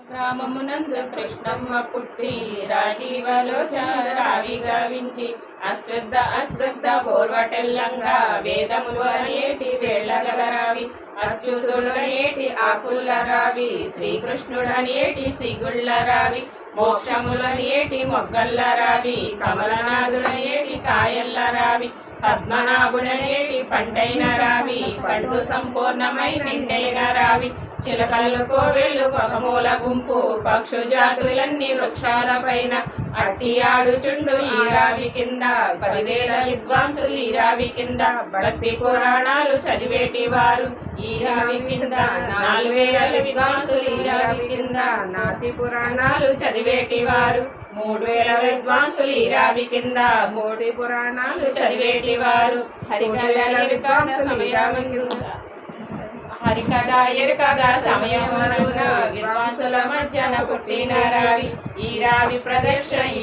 గ్రామమునందు కృష్ణమ్మ పుట్టి రాజీవలోచరావి గావించి అశ్వద్ధ ఓర్వటెల్లంగా వేదములనేటి వేళ్ళగలరావి అచ్యుతుడనేటి ఆకుల్లరావి శ్రీకృష్ణుడనేటి సిగుళ్ళరావి మోక్షములనేటి మొగ్గల్లరావి కమలనాథుడనేటి కాయల్లరావి పద్మనాభుడనేటి పండైన రావి పండు సంపూర్ణమై నిండైన రావి చిలకలు కోవెళ్ళు కొకమూల గుంపు పక్షు జాతులన్నీ వృక్షాల పైన అట్టి ఆడుచుండు ఈ రావి కింద 10,000 విద్వాంసులు ఈ రావి కింద భక్తి పురాణాలు చదివేటి వారు ఈ రావి కింద 4,000 విద్వాంసులు ఈ రావి కింద నాతి పురాణాలు చదివేటి వారు 3,000 విద్వాంసులు ఈ రావి కింద మోటి పురాణాలు చదివేటి వారు హరికథ ఎరుకథ సమయమున విద్వాంసుల మధ్యన పుట్టిన రావి ఈ రావి ప్రదక్ష ఈ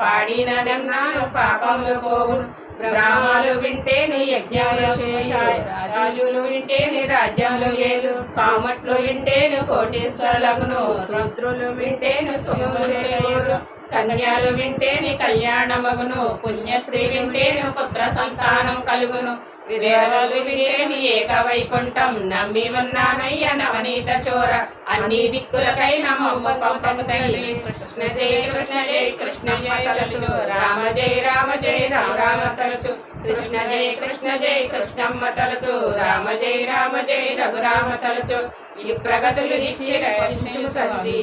పాడిన నన్నాను పాపములు పోవు బ్రాహ్మలు వింటేని యజ్ఞములు చేశాయి రాజులు వింటేని రాజ్యములు ఏలు కామట్లు వింటేను కోటీశ్వరులగును రుద్రులు వింటేను సొమ్ములు చేయరు కన్యాలు వింటేని కళ్యాణమగును పుణ్యశ్రీ వింటేను పుత్ర సంతానం కలుగును వివేకాలు వింటేని ఏక వైకుంఠం నమ్మి ఉన్నానయ్య నవనీత చోర అన్ని దిక్కులకైన మమ్మ పంపము తల్లి కృష్ణ జయ కృష్ణ జయ కృష్ణ జయ తలచు రామ జయ రామ జయ రామ రామ తలచు కృష్ణ జయ కృష్ణమ్మ తలచు రామ జయ రఘురామ తలచు ఈ ప్రగతులు ఇచ్చి రక్షించు తండ్రి.